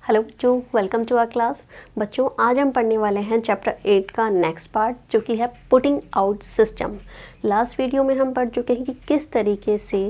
Hello बच्चों, welcome to our class. बच्चों, आज हम पढ़ने वाले हैं चैप्टर 8 का नेक्स्ट पार्ट, जो कि है putting out system. Last video में हम पढ़ चुके हैं कि किस तरीके से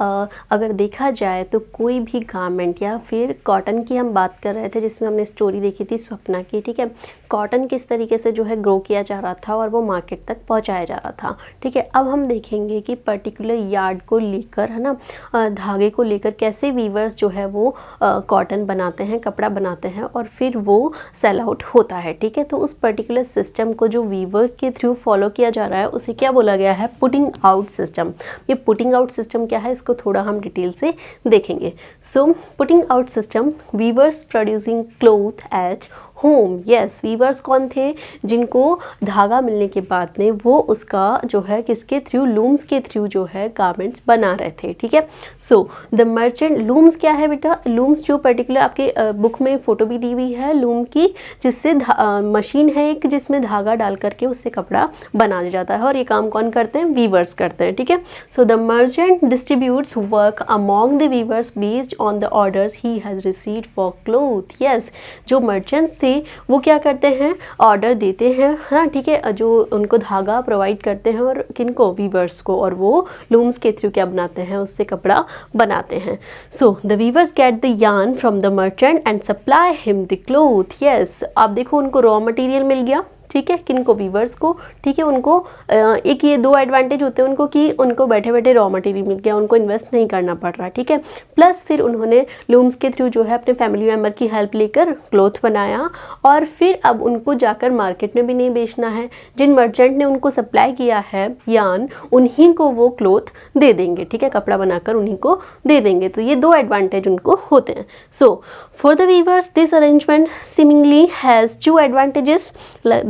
अगर देखा जाए तो कोई भी गारमेंट या फिर कॉटन की हम बात कर रहे थे, जिसमें हमने स्टोरी देखी थी स्वप्ना की। ठीक है, कॉटन किस तरीके से जो है ग्रो किया जा रहा था और वो मार्केट तक पहुंचाया जा रहा था। ठीक है, अब हम देखेंगे कि पर्टिकुलर यार्ड को लेकर, है ना, धागे को लेकर कैसे वीवर्स जो है वो कॉटन बनाते हैं, कपड़ा बनाते हैं और फिर वो सेल आउट होता है। ठीक है, तो उस पर्टिकुलर सिस्टम को जो वीवर के थ्रू फॉलो किया जा रहा है उसे क्या बोला गया है? Putting out system. ये पुटिंग आउट सिस्टम क्या है, इसको थोड़ा हम डिटेल से देखेंगे। So putting out system, weavers producing cloth at home. Yes, weavers कौन थे? जिनको धागा मिलने के बाद में वो उसका जो है किसके थ्रू, लूम्स के थ्रू जो है गारमेंट्स बना रहे थे। ठीक है, सो द मर्चेंट, लूम्स क्या है बेटा? लूम्स जो पर्टिकुलर आपके बुक में फोटो भी दी हुई है लूम की, जिससे मशीन है एक, जिसमें धागा डाल करके उससे कपड़ा बनाया जाता है और ये काम कौन करते हैं? वीवर्स करते हैं। ठीक है, so the merchant distributes work among the weavers based on the orders he has received for cloth. Yes, जो मर्चेंट्स वो क्या करते हैं? ऑर्डर देते हैं, है ना। ठीक है, जो उनको धागा प्रोवाइड करते हैं और किनको? वीवर्स को, और वो लूम्स के थ्रू क्या बनाते हैं? उससे कपड़ा बनाते हैं। So the weavers get the yarn from the merchant and supply him the cloth. Yes, आप देखो उनको रॉ मटेरियल मिल गया। ठीक है, किनको? वीवर्स को। ठीक है, उनको एक ये दो एडवांटेज होते हैं उनको कि उनको बैठे बैठे रॉ मटेरियल मिल गया, उनको इन्वेस्ट नहीं करना पड़ रहा। ठीक है, प्लस फिर उन्होंने लूम्स के थ्रू जो है अपने फैमिली मेम्बर की हेल्प लेकर क्लोथ बनाया और फिर अब उनको जाकर मार्केट में भी नहीं बेचना है। जिन मर्चेंट ने उनको सप्लाई किया है यार्न, उन्हीं को वो क्लोथ दे देंगे। ठीक है, कपड़ा बनाकर उन्हीं को दे देंगे। तो ये दो एडवांटेज उनको होते हैं। So for the weavers this arrangement seemingly has two advantages.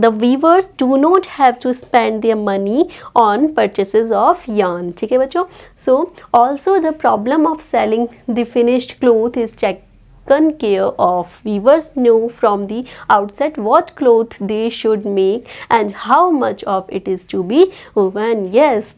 The weavers do not have to spend their money on purchases of yarn. ठीक है बच्चों, so also the problem of selling the finished cloth is taken care of. Weavers know from the outset what cloth they should make and how much of it is to be woven. Yes,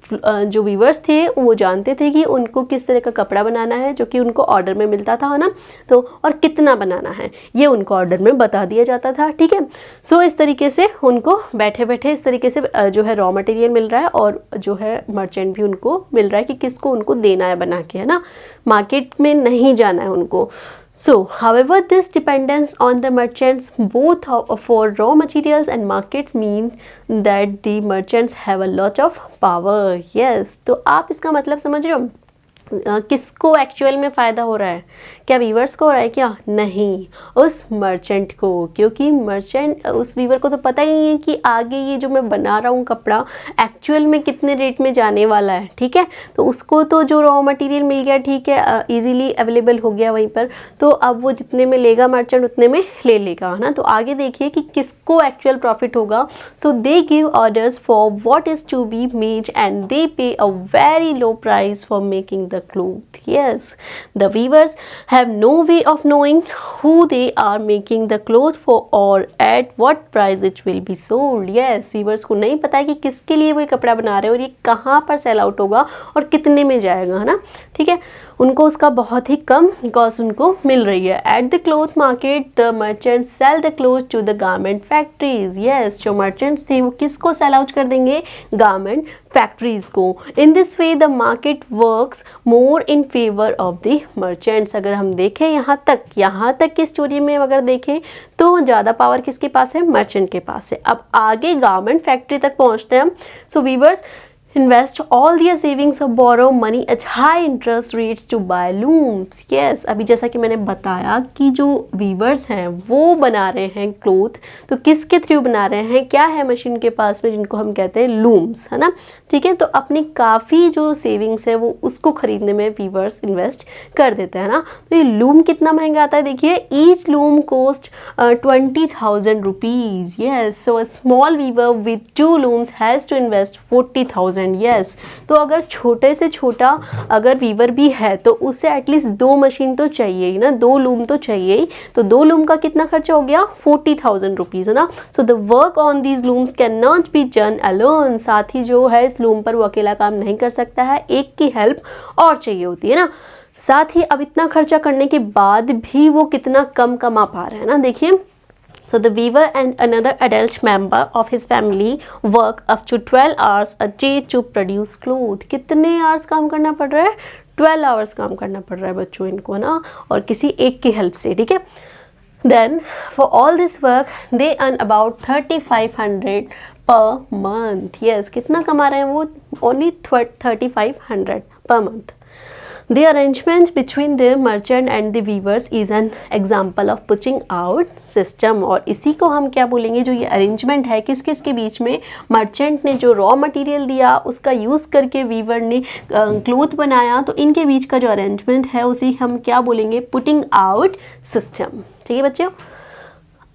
जो weavers थे वो जानते थे कि उनको किस तरह का कपड़ा बनाना है, जो कि उनको ऑर्डर में मिलता था ना, तो और कितना बनाना है ये उनको ऑर्डर में बता दिया जाता था। ठीक है, सो इस तरीके से उनको बैठे बैठे इस तरीके से जो है रॉ मटेरियल मिल रहा है और जो है मर्चेंट भी उनको मिल रहा है कि किसको उनको देना है बना के, है ना, मार्केट में नहीं जाना है उनको। So, however, this dependence on the merchants both for raw materials and markets mean that the merchants have a lot of power. Yes, तो आप इसका मतलब समझ रहे हो? किसको एक्चुअल में फ़ायदा हो रहा है? क्या वीवर्स को हो रहा है क्या? नहीं, उस मर्चेंट को, क्योंकि मर्चेंट, उस वीवर को तो पता ही नहीं है कि आगे ये जो मैं बना रहा हूँ कपड़ा एक्चुअल में कितने रेट में जाने वाला है। ठीक है, तो उसको तो जो रॉ मटेरियल मिल गया, ठीक है, इजीली अवेलेबल हो गया वहीं पर, तो अब वो जितने में लेगा मर्चेंट उतने में ले लेगा, है ना। तो आगे देखिए कि किसको एक्चुअल प्रॉफिट होगा। So they give orders for what is to be made and they pay a very low price for making the cloth. Yes, the weavers have no way of knowing who they are making the cloth for or at what price it will be sold. Yes, weavers को नहीं पता है कि किसके लिए वो कपड़ा बना रहे हैं और ये कहाँ पर सेल आउट होगा और कितने में जाएगा, है ना। ठीक है, उनको उसका बहुत ही कम कॉस्ट उनको मिल रही है। At the cloth market the merchant sell the cloth to the garment factories. Yes, जो मर्चेंट्स थे वो किसको सेल आउट कर देंगे? गारमेंट फैक्ट्रीज को। In this way the market works more in favour of the merchants. अगर हम देखें यहाँ तक की स्टोरी में अगर देखें तो ज़्यादा पावर किसके पास है? मर्चेंट के पास है। अब आगे गारमेंट फैक्ट्री तक पहुँचते हैं हम। So weavers invest all their savings or borrow money at high interest rates to buy looms. Yes, अभी जैसा कि मैंने बताया कि जो वीवर्स हैं वो बना रहे हैं क्लोथ, तो किसके थ्रू बना रहे हैं? क्या है मशीन के पास में, जिनको हम कहते हैं लूम्स, है ना। ठीक है, तो अपनी काफ़ी जो सेविंग्स है वो उसको खरीदने में वीवर्स इन्वेस्ट कर देते हैं ना। तो ये लूम कितना महंगा आता है देखिए, each loom cost 20,000 rupees. Yes, so a small weaver with 2 looms has to invest 40,000। Yes, तो अगर छोटे से छोटा अगर वीवर भी है तो उसे एटलीस्ट 2 मशीन तो चाहिए ही ना, 2 लूम तो चाहिए ही। तो 2 लूम का कितना खर्चा हो गया? 40,000 रुपीज़, है ना। So the work on these looms can not be done alone. साथ ही जो है इस लूम पर वो अकेला काम नहीं कर सकता है, एक की हेल्प और चाहिए होती है ना। साथ ही अब इतना खर्चा करने के बाद भी वो कितना कम कमा पा रहा है ना, देखिए। So the weaver and another adult member of his family work up to 12 hours a day to produce clothes. कितने hours काम करना पड़ रहा है? 12 hours काम करना पड़ रहा है बच्चों इनको ना, और किसी एक की हेल्प से, ठीक है। Then for all this work they earn about 3500 per month. Yes, कितना कमा रहे हैं वो? Only 3500 per month. The arrangement between the merchant and the weavers is an example of putting out system. और इसी को हम क्या बोलेंगे, जो ये अरेंजमेंट है किस किस के बीच में, मर्चेंट ने जो रॉ मटेरियल दिया उसका यूज़ करके वीवर ने क्लोथ बनाया, तो इनके बीच का जो अरेंजमेंट है उसी हम क्या बोलेंगे, पुटिंग आउट सिस्टम। ठीक है बच्चों,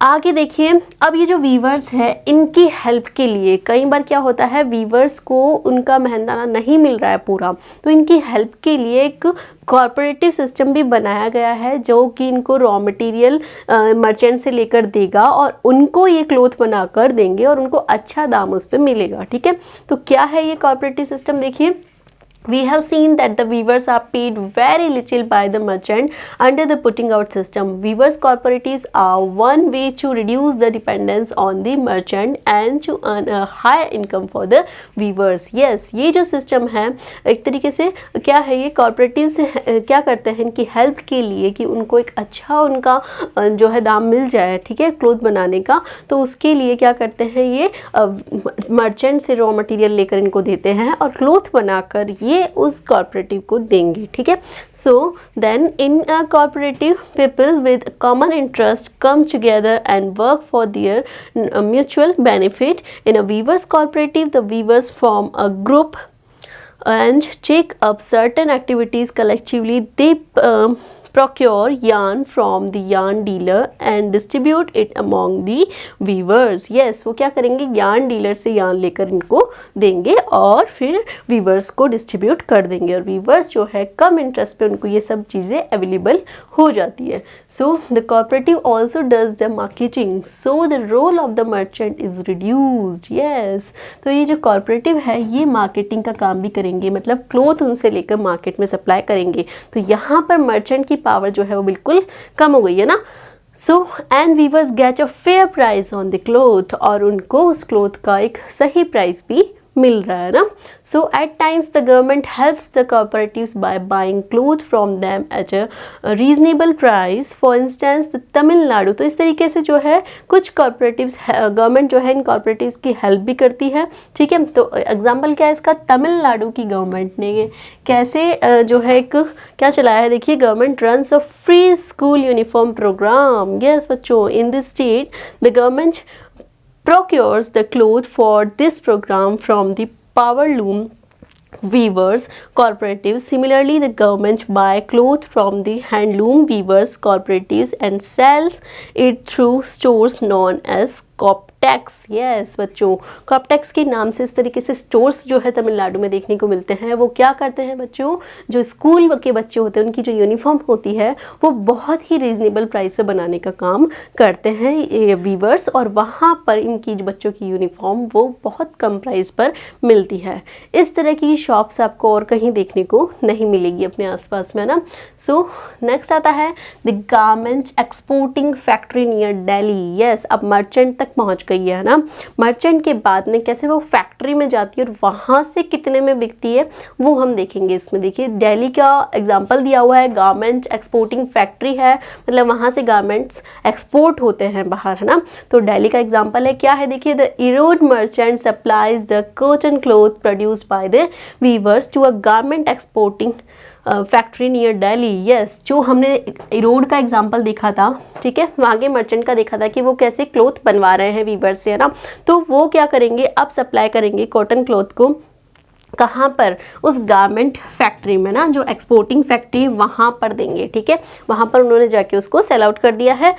आगे देखिए। अब ये जो वीवर्स है इनकी हेल्प के लिए कई बार क्या होता है, वीवर्स को उनका मेहनताना नहीं मिल रहा है पूरा, तो इनकी हेल्प के लिए एक कॉर्पोरेटिव सिस्टम भी बनाया गया है जो कि इनको रॉ मटेरियल मर्चेंट से लेकर देगा और उनको ये क्लोथ बना कर देंगे और उनको अच्छा दाम उस पर मिलेगा। ठीक है, तो क्या है ये कॉर्पोरेटिव सिस्टम, देखिए। We have seen that the weavers are paid very little by the merchant under the putting out system. Weavers cooperatives are one way to reduce the dependence on the merchant and to earn a higher income for the weavers. Yes, ये जो system है एक तरीके से क्या है, ये corporative से क्या करते हैं, इनकी हेल्प के लिए कि उनको एक अच्छा उनका जो है दाम मिल जाए, ठीक है, क्लोथ बनाने का, तो उसके लिए क्या करते हैं, ये मर्चेंट से रॉ मटेरियल लेकर इनको देते हैं और क्लोथ बनाकर ये उस कॉर्पोरेटिव को देंगे। ठीक है, so then in a corporative people with common interest come together and work for their mutual benefit. In a weavers corporative the weavers form a group and take up certain activities collectively. They procure yarn from the yarn dealer and distribute it among the weavers. Yes, वो क्या करेंगे, yarn dealer से yarn लेकर इनको देंगे और फिर weavers को distribute कर देंगे, और weavers जो है कम इंटरेस्ट पे उनको ये सब चीज़ें अवेलेबल हो जाती है। So the cooperative also does the marketing, so the role of the merchant is reduced. Yes, तो ये जो cooperative है ये मार्केटिंग का काम भी करेंगे, मतलब क्लोथ उनसे लेकर मार्केट में सप्लाई करेंगे, तो यहाँ पर मर्चेंट की पावर जो है वो बिल्कुल कम हो गई है ना। So and weavers get a fair price on the cloth, और उनको उस क्लोथ का एक सही प्राइस भी मिल रहा है ना। So at times the government helps the cooperatives by buying cloth from them at a reasonable price, for instance Tamil Nadu. तो इस तरीके से जो है कुछ कॉर्पोरेटिव्स, गवर्नमेंट जो है इन कॉर्पोरेटिव्स की हेल्प भी करती है। ठीक है, तो एग्जाम्पल क्या है इसका, तमिलनाडु की गवर्नमेंट ने कैसे जो है एक क्या चलाया है, देखिए, government runs a free school uniform programme. Yes बच्चों, in this state the government procures the cloth for this program from the powerloom weavers cooperatives. Similarly, the government buy cloth from the handloom weavers cooperatives and sells it through stores known as Cooptex. Yes बच्चों, कॉपटेक्स के नाम से इस तरीके से stores जो है तमिलनाडु में देखने को मिलते हैं। वो क्या करते हैं बच्चों, जो स्कूल के बच्चे होते हैं उनकी जो यूनिफॉर्म होती है वो बहुत ही रीजनेबल प्राइस पे बनाने का काम करते हैं ये वीवर्स, और वहाँ पर इनकी जो बच्चों की यूनिफॉर्म वो बहुत कम प्राइस पर मिलती है। इस तरह की शॉप्स आपको और कहीं देखने को नहीं मिलेगी अपने आसपास में ना। सो नेक्स्ट आता है the garment exporting factory near Delhi. Yes, अब मर्चेंट पहुंच गई है ना। मर्चेंट के बाद में कैसे वो फैक्ट्री में जाती है और वहां से कितने में बिकती है वो हम देखेंगे इसमें। देखिए, दिल्ली का एग्जांपल दिया हुआ है, गारमेंट एक्सपोर्टिंग फैक्ट्री है, मतलब वहां से गारमेंट्स एक्सपोर्ट होते हैं बाहर, है ना। तो दिल्ली का एग्जांपल है, क्या है, देखिए, the Erode merchant supplies the cotton cloth produced by the weavers to a garment exporting factory near Delhi. Yes, जो हमने इरोड का एग्जांपल देखा था, ठीक है, वहाँ के मर्चेंट का देखा था कि वो कैसे क्लॉथ बनवा रहे हैं वीवर्स से, है ना। तो वो क्या करेंगे, अब सप्लाई करेंगे कॉटन क्लॉथ को कहाँ पर, उस गारमेंट फैक्ट्री में ना, जो एक्सपोर्टिंग फैक्ट्री वहाँ पर देंगे। ठीक है, वहाँ पर उन्होंने जाके उसको सेल आउट कर दिया है।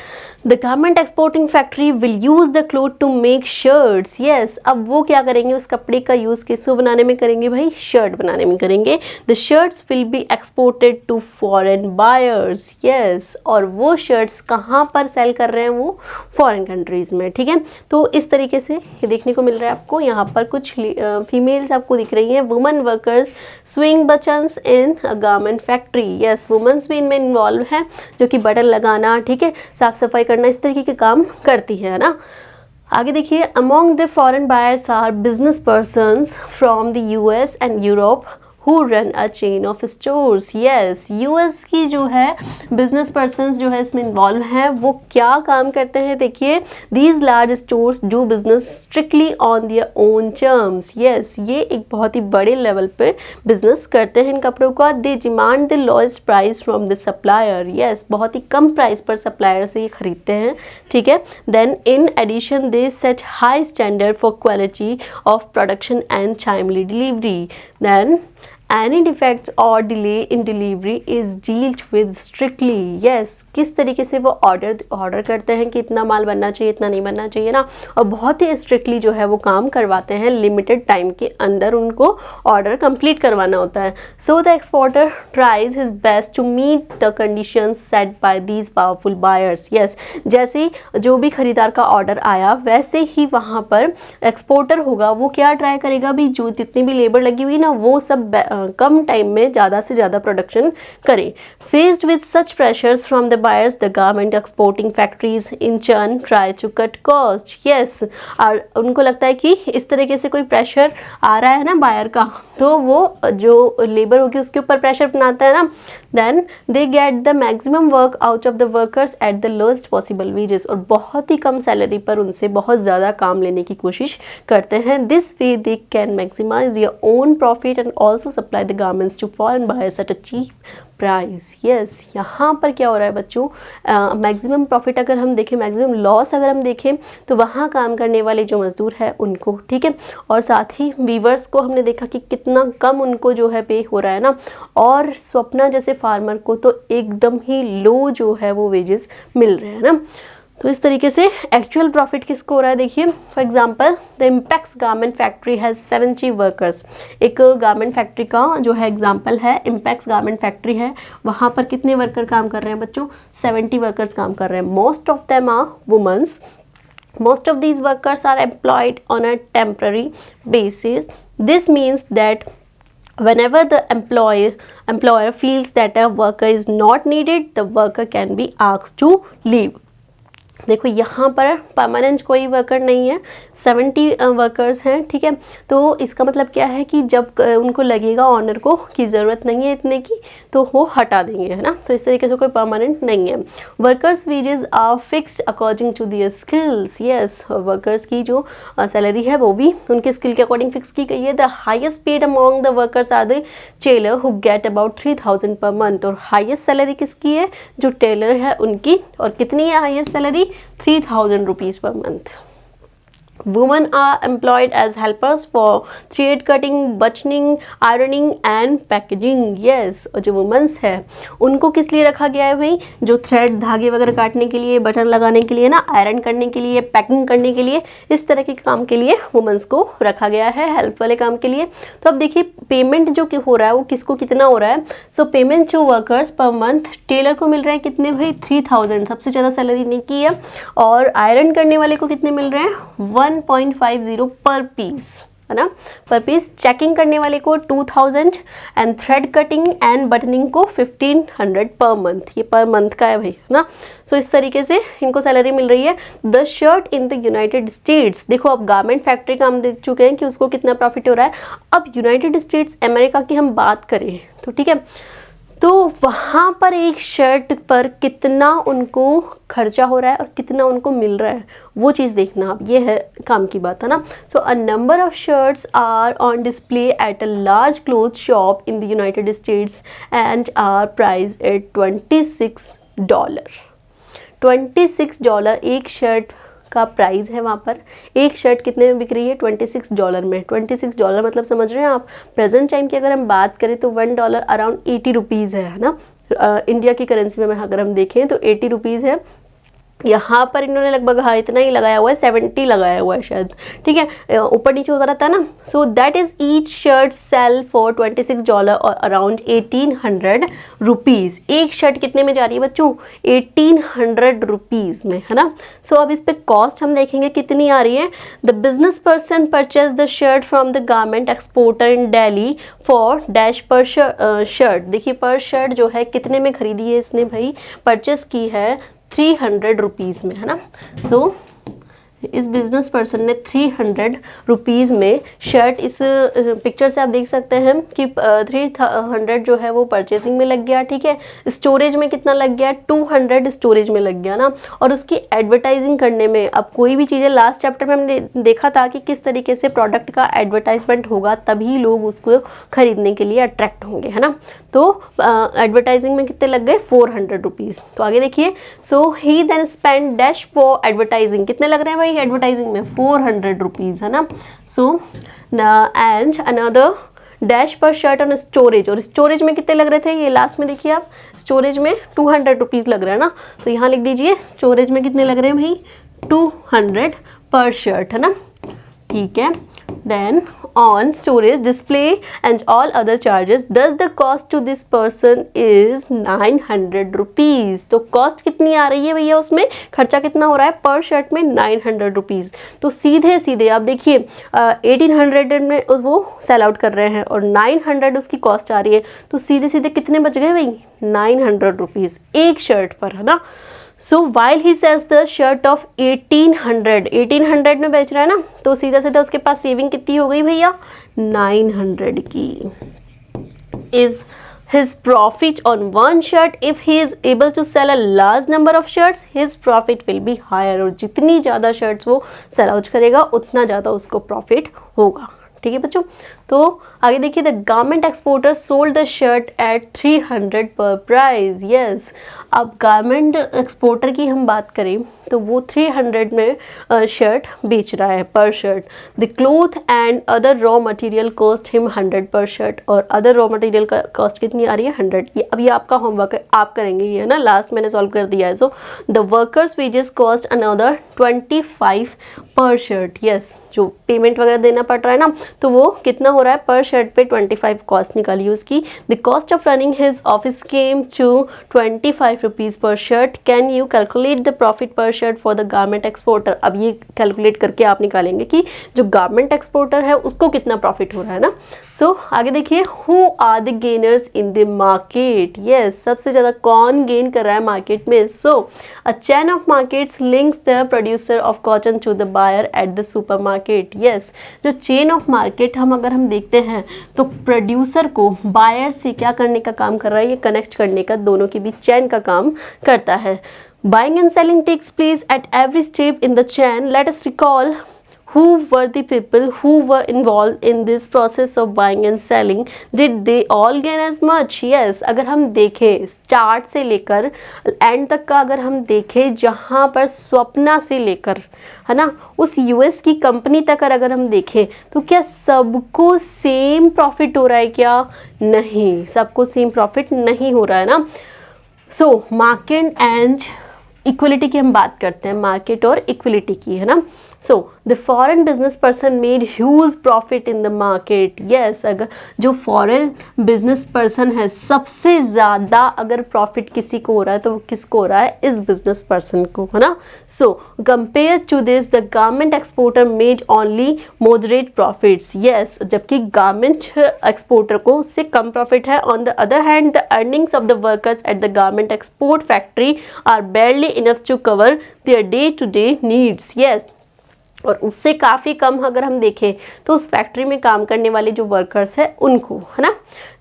The garment exporting factory will use the cloth to make shirts. Yes, अब वो क्या करेंगे, उस कपड़े का यूज़ किसको बनाने में करेंगे भाई, शर्ट बनाने में करेंगे। The shirts will be exported to foreign buyers. Yes, और वो शर्ट्स कहाँ पर सेल कर रहे हैं, वो फॉरेन कंट्रीज़ में। ठीक है, तो इस तरीके से ये देखने को मिल रहा है आपको। यहाँ पर कुछ फीमेल्स आपको दिख रही हैं, women workers sewing buttons in a garment factory. Yes, womens भी इनमें इन्वॉल्व हैं, जो कि बटन लगाना, ठीक है, साफ सफाई करना, इस तरीके के काम करती है ना। आगे देखिए, among the foreign buyers are business persons from the US and Europe who run a chain of stores। yes, US की जो है बिजनेस पर्सन्स जो है इसमें इन्वॉल्व हैं, वो क्या काम करते हैं देखिए, these large stores do business strictly on their own terms। yes, ये एक बहुत ही बड़े लेवल पे बिजनेस करते हैं इन कपड़ों का। they demand the lowest price from the supplier। yes, बहुत ही कम प्राइस पर सप्लायर से ये खरीदते हैं, ठीक है। then in addition they set high standard for quality of production and timely delivery। then any defects or delay in delivery is dealt with strictly। yes, किस तरीके से वो ऑर्डर करते हैं कि इतना माल बनना चाहिए, इतना नहीं बनना चाहिए ना, और बहुत ही स्ट्रिक्टली जो है वो काम करवाते हैं, लिमिटेड टाइम के अंदर उनको ऑर्डर कंप्लीट करवाना होता है। So the exporter tries his best to meet the conditions set by these powerful buyers. Yes, जैसे जो भी खरीदार का ऑर्डर आया वैसे ही वहाँ पर एक्सपोर्टर होगा, वो क्या ट्राई करेगा भी, जो जितनी भी लेबर लगी हुई ना वो सब कम टाइम में ज़्यादा से ज़्यादा प्रोडक्शन करें। Faced with such pressures from the buyers the garment exporting factories in turn try to cut cost. Yes, और उनको लगता है कि इस तरीके से कोई प्रेशर आ रहा है ना बायर का, तो वो जो लेबर होगी उसके ऊपर प्रेशर बनाता है ना, then they get the maximum work out of the workers at the lowest possible wages. और बहुत ही कम सैलरी पर उनसे बहुत ज़्यादा काम लेने की कोशिश करते हैं। This way they can maximise their own profit and also supply the garments to foreign buyers at a cheap price. Yes, यहाँ पर क्या हो रहा है बच्चों, मैक्सिमम प्रॉफिट अगर हम देखें, मैक्सिमम लॉस अगर हम देखें, तो वहाँ काम करने वाले जो मज़दूर है उनको, ठीक है, और साथ ही वीवर्स को हमने देखा कि कितना कम उनको जो है पे हो रहा है ना, और स्वप्ना जैसे फार्मर को तो एकदम ही लो जो है वो वेजेस मिल रहे हैं ना। तो इस तरीके से एक्चुअल प्रॉफिट किसको हो रहा है देखिए, for example the Impex garment factory has 70 workers. एक गारमेंट फैक्ट्री का जो है एग्जांपल है, इम्पैक्स गारमेंट फैक्ट्री है, वहाँ पर कितने वर्कर काम कर रहे हैं बच्चों, 70 वर्कर्स काम कर रहे हैं। Most of them are womens. Most of these workers are employed on a temporary basis। This means that whenever the employer feels that a worker is not needed, the worker can be asked to leave। देखो यहाँ पर permanent कोई worker नहीं है, 70 workers हैं, ठीक है। तो इसका मतलब क्या है कि जब उनको लगेगा ऑनर को कि ज़रूरत नहीं है इतने की, तो वो हटा देंगे, है ना। तो इस तरीके से कोई परमानेंट नहीं है। Workers wages are fixed according to their skills. Yes, workers की जो सैलरी है वो भी उनके स्किल के अकॉर्डिंग फिक्स की गई है। The highest paid among the workers are the tailor who get about 3000 per month. और हाइस्ट सैलरी किसकी है, जो टेलर है उनकी। और कितनी है highest salary, 3000 rupees per month. Women are employed as helpers for thread cutting, buttoning, ironing and packaging। yes, और जो वुमेन्स है उनको किस लिए रखा गया है भाई, जो थ्रेड धागे वगैरह काटने के लिए, बटन लगाने के लिए ना, आयरन करने के लिए, पैकिंग करने के लिए, इस तरह के काम के लिए वुमेन्स को रखा गया है, हेल्प वाले काम के लिए। तो अब देखिए पेमेंट जो हो रहा है वो किसको कितना हो रहा है। So payment to workers per month, tailor को मिल रहे हैं कितने भाई, 3000, सबसे ज़्यादा सैलरी नहीं की है। और आयरन करने वाले को कितने मिल रहे हैं, 1.50 पर पीस, है ना, पर पीस। चेकिंग करने वाले को 2000 and thread cutting and buttoning को 1500 पर मंथ। ये पर मंथ का है भाई, है ना। सो इस तरीके से इनको सैलरी मिल रही है। The shirt in the United states, देखो अब गारमेंट फैक्ट्री का हम देख चुके हैं कि उसको कितना प्रॉफिट हो रहा है। अब यूनाइटेड स्टेट्स अमेरिका की हम बात करें तो ठीक है, तो वहाँ पर एक शर्ट पर कितना उनको खर्चा हो रहा है और कितना उनको मिल रहा है, वो चीज़ देखना आप, ये है काम की बात, है ना। So a number of shirts are on display at a large cloth shop in the United States and are price at $26। $26 एक शर्ट का प्राइस है वहाँ पर। एक शर्ट कितने में बिक रही है, $26 में। $26 मतलब समझ रहे हैं आप, प्रेजेंट टाइम की अगर हम बात करें तो $1 अराउंड 80 रुपीज़ है ना। इंडिया की करेंसी में अगर हम देखें तो 80 रुपीज़ है। यहाँ पर इन्होंने लगभग हाँ इतना ही लगाया हुआ है, 70 लगाया हुआ है शायद, ठीक है, ऊपर नीचे होता रहता है ना। So that is each shirt sell for $26 और अराउंड 1800 रुपीज़। एक शर्ट कितने में जा रही है बच्चों? 1800 रुपीज़ में, है ना। सो अब इस पे कॉस्ट हम देखेंगे कितनी आ रही है। The business person purchase the shirt from the garment exporter in Delhi for dash पर शर्ट। देखिए पर शर्ट जो है कितने में खरीदी है इसने भाई, परचेस की है 300 रुपीज़ में, है ना। सो इस बिजनेस पर्सन ने 300 रुपीज़ में शर्ट, इस पिक्चर से आप देख सकते हैं कि 300 जो है वो परचेसिंग में लग गया, ठीक है। स्टोरेज में कितना लग गया? 200 स्टोरेज में लग गया ना। और उसकी एडवर्टाइजिंग करने में, अब कोई भी चीज़ें लास्ट चैप्टर में हमने देखा था कि किस तरीके से प्रोडक्ट का एडवर्टाइजमेंट होगा तभी लोग उसको खरीदने के लिए अट्रैक्ट होंगे, है ना। तो एडवर्टाइजिंग में कितने लग गए? 400 रुपीज़। तो आगे देखिए, so he then spend dash for advertising, कितने लग रहे हैं भाई एडवर्टाइजिंग में? 400 रुपीज़, है ना। सो एंड अनदर डैश पर शर्ट ऑन स्टोरेज, और स्टोरेज में कितने लग रहे थे? ये लास्ट में देखिए आप, स्टोरेज में 200 रुपीज़ लग रहा है ना। तो यहाँ लिख दीजिए स्टोरेज में कितने लग रहे हैं भाई? 200 पर शर्ट, है ना, ठीक है। Then on storage, display and all other charges, thus the cost to this person is 900 rupees। तो कॉस्ट कितनी आ रही है भैया, उसमें खर्चा कितना हो रहा है पर शर्ट में? 900 रुपीज़। तो सीधे सीधे आप देखिए 1800 में वो सेल आउट कर रहे हैं और 900 उसकी कॉस्ट आ रही है, तो सीधे सीधे कितने बच गए भाई? 900 रुपीज़ एक शर्ट पर, है ना। So while he sells the shirt of 1800 में बेच रहा है ना, तो सीधा सीधा उसके पास सेविंग कितनी हो गई भैया? 900 की। Is his profit on one shirt, if he is able to sell a large number of shirts, his profit will be higher। और जितनी ज़्यादा शर्ट्स वो सेल आउट करेगा उतना ज़्यादा उसको प्रॉफिट होगा, ठीक है बच्चों। तो आगे देखिए, the garment exporter sold the shirt eight 300 पर प्राइस। यस, अब गारमेंट एक्सपोर्टर की हम बात करें तो वो 300 में शर्ट बेच रहा है पर shirt. The cloth and other raw material cost him 100 पर शर्ट, और अदर रॉ मटेरियल का कॉस्ट कितनी आ रही है? 100 की। अब ये आपका होमवर्क है, आप करेंगे ये, है ना, लास्ट मैंने सॉल्व कर दिया है। So the workers wages cost another 25 पर शर्ट। यस, जो पेमेंट वगैरह देना पड़ रहा है ना, तो वो कितना हो रहा है पर शर्ट पे? 25 कॉस्ट निकालिए उसकी। The cost of running his office came to 25 rupees per shirt. Can you calculate the profit per shirt for the garment exporter. अब ये कैलकुलेट करके आप निकालेंगे कि जो गारमेंट एक्सपोर्टर है उसको कितना प्रॉफिट हो रहा है ना। सो आगे देखिए, who are the gainers in the market. Yes, सबसे ज़्यादा कौन गेन कर रहा है मार्केट में? So a chain of markets links the producer of cotton to the buyer at the supermarket. Yes, जो चेन ऑफ मार्केट अगर हम देखते हैं तो प्रोड्यूसर को बायर से क्या करने का काम कर रहा है? ये कनेक्ट करने का, दोनों के बीच चैन का काम करता है। Buying and selling takes place at every step in the chain. Let us recall who were the people who were involved in this process of buying and selling. Did they all gain as much? Yes, अगर हम देखें start से लेकर and तक का, अगर हम देखें जहाँ पर स्वप्ना से लेकर, है ना, उस यूएस की कंपनी तक अगर हम देखें तो क्या सबको सेम प्रॉफिट हो रहा है? क्या नहीं, सबको सेम प्रॉफिट नहीं हो रहा है ना। सो मार्केट एंड इक्वलिटी की हम बात करते हैं, मार्केट और इक्वलिटी की, है ना। So the foreign business person made huge profit in the market. Yes, अगर जो फॉरेन बिजनेस पर्सन है सबसे ज़्यादा अगर प्रॉफिट किसी को हो रहा है तो वो किसको हो रहा है? इस बिजनेस पर्सन को, है ना। So compare to this the garment exporter made only moderate profits. Yes, जबकि गारमेंट एक्सपोर्टर को उससे कम प्रॉफिट है। On the other hand the earnings of the workers at the garment export factory are barely enough to cover their day-to-day needs। Yes, और उससे काफ़ी कम अगर हम देखें तो उस फैक्ट्री में काम करने वाले जो वर्कर्स हैं उनको, है ना,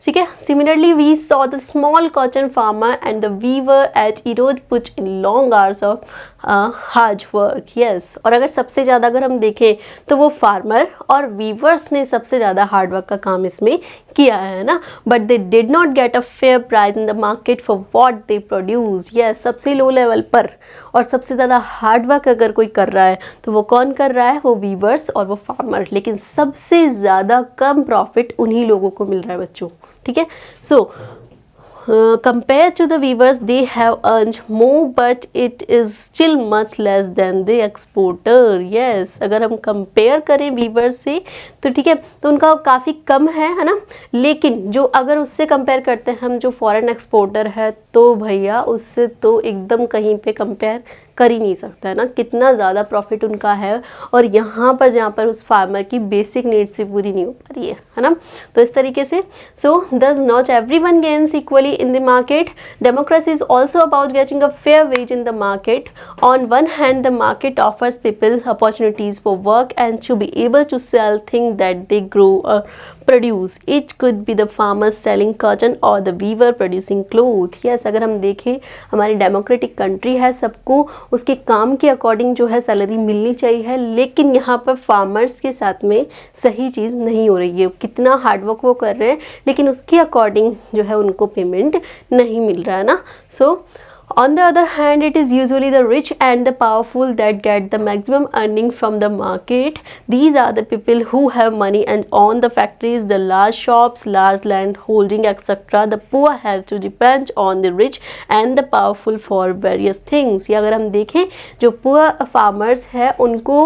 ठीक है। Similarly we saw the small cotton farmer and the weaver at Erode put in long hours of hard work. Yes, और अगर सबसे ज़्यादा अगर हम देखें तो वो फार्मर और वीवर्स ने सबसे ज़्यादा हार्ड वर्क का काम इसमें किया है ना। But they did not gate a fair price in the market for what they produce. Yes, सबसे लो लेवल पर और सबसे ज़्यादा हार्ड वर्क अगर कोई कर रहा है तो वो कौन कर रहा है? वो वीवर्स और वो फार्मर, लेकिन सबसे ज़्यादा कम प्रॉफिट उन्हीं लोगों को मिल रहा है बच्चों, ठीक है। सो compared to the weavers they have earned more but it is still much less than the exporter. yes, अगर हम कंपेयर करें वीवर से तो ठीक है, तो उनका काफ़ी कम है ना, लेकिन जो अगर उससे कंपेयर करते हैं हम जो फॉरेन एक्सपोर्टर है तो भैया उससे तो एकदम कहीं पे कंपेयर कर ही नहीं सकता है ना, कितना ज़्यादा प्रॉफिट उनका है। और यहाँ पर जहाँ पर उस फार्मर की बेसिक नीड्स से पूरी नहीं हो पा रही है ना। तो इस तरीके से सो does not everyone gains equally in the market. Democracy is also about getting a fair wage in the market. On one hand, the market offers people opportunities for work and to be able to sell things that they grow or produce. It could be the farmer selling cotton or the weaver producing cloth. Yes, अगर हम देखें हमारी democratic country है, सबको उसके काम के according जो है सैलरी मिलनी चाहिए है, लेकिन यहाँ पर फार्मर्स के साथ में सही चीज़ नहीं हो रही है। कितना हार्डवर्क वो कर रहे हैं लेकिन उसके अकॉर्डिंग जो है उनको पेमेंट नहीं मिल रहा है ना। सो on the other hand, it is usually the rich and the powerful that get the maximum earning from the market. These are the people who have money and own the factories, the large shops, large land holding, etc. The poor have to depend on the rich and the powerful for various things. या अगर हम देखें जो poor farmers है उनको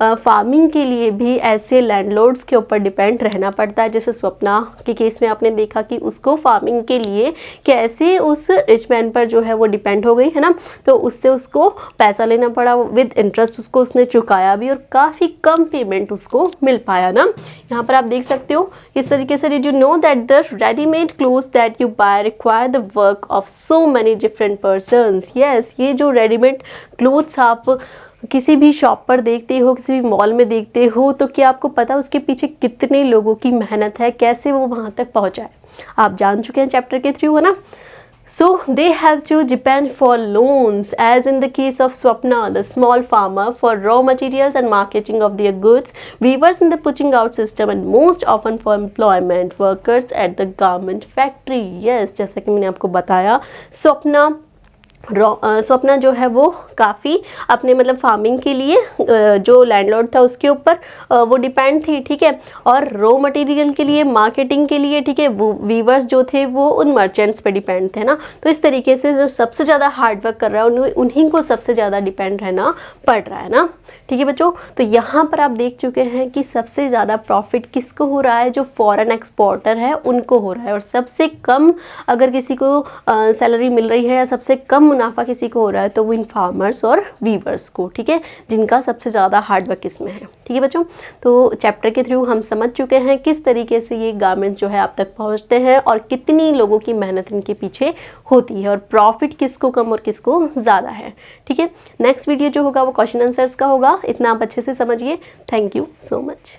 farming के लिए भी ऐसे लैंडलॉर्ड्स के ऊपर डिपेंड रहना पड़ता है। जैसे स्वप्ना के केस में आपने देखा कि उसको फार्मिंग के लिए कैसे उस रिच मैन पर जो है वो डिपेंड हो गई है ना, तो उससे उसको पैसा लेना पड़ा, विद इंटरेस्ट उसको उसने चुकाया भी और काफ़ी कम पेमेंट उसको मिल पाया ना। यहाँ पर आप देख सकते हो इस तरीके से, did you know that the readymade clothes that you buy require the work of so many different persons. Yes, ये जो रेडीमेड क्लोथ्स आप किसी भी शॉप पर देखते हो, किसी भी मॉल में देखते हो, तो क्या आपको पता है उसके पीछे कितने लोगों की मेहनत है, कैसे वो वहाँ तक पहुँचा है, आप जान चुके हैं चैप्टर के थ्रू, है ना। So they have to depend for loans, as in the case of Swapna, the small farmer, for raw materials and marketing of their goods, weavers in the putting out system, and most often for employment workers at the garment factory. Yes, जैसा कि मैंने आपको बताया, स्वप्ना जो है वो काफ़ी अपने मतलब फार्मिंग के लिए जो लैंडलॉर्ड था उसके ऊपर वो डिपेंड थी, ठीक है, और रॉ मटेरियल के लिए, मार्केटिंग के लिए, ठीक है, वो वीवर्स जो थे वो उन मर्चेंट्स पे डिपेंड थे ना। तो इस तरीके से जो सबसे ज़्यादा हार्डवर्क कर रहा है उन्हीं को सबसे ज़्यादा डिपेंड रहना पड़ रहा है ना। ठीक है बच्चों, तो यहाँ पर आप देख चुके हैं कि सबसे ज़्यादा प्रॉफिट किसको हो रहा है, जो फॉरेन एक्सपोर्टर है उनको हो रहा है, और सबसे कम अगर किसी को सैलरी मिल रही है या सबसे कम मुनाफा किसी को हो रहा है तो वो इन फार्मर्स और वीवर्स को, ठीक है, जिनका सबसे ज़्यादा हार्डवर्क इसमें है। ठीक है बच्चों, तो चैप्टर के थ्रू हम समझ चुके हैं किस तरीके से ये गारमेंट्स जो है आप तक पहुँचते हैं और कितनी लोगों की मेहनत इनके पीछे होती है और प्रॉफिट किसको कम और किसको ज़्यादा है। ठीक है, नेक्स्ट वीडियो जो होगा वो क्वेश्चन आंसर्स का होगा, इतना आप अच्छे से समझिए। Thank you so much.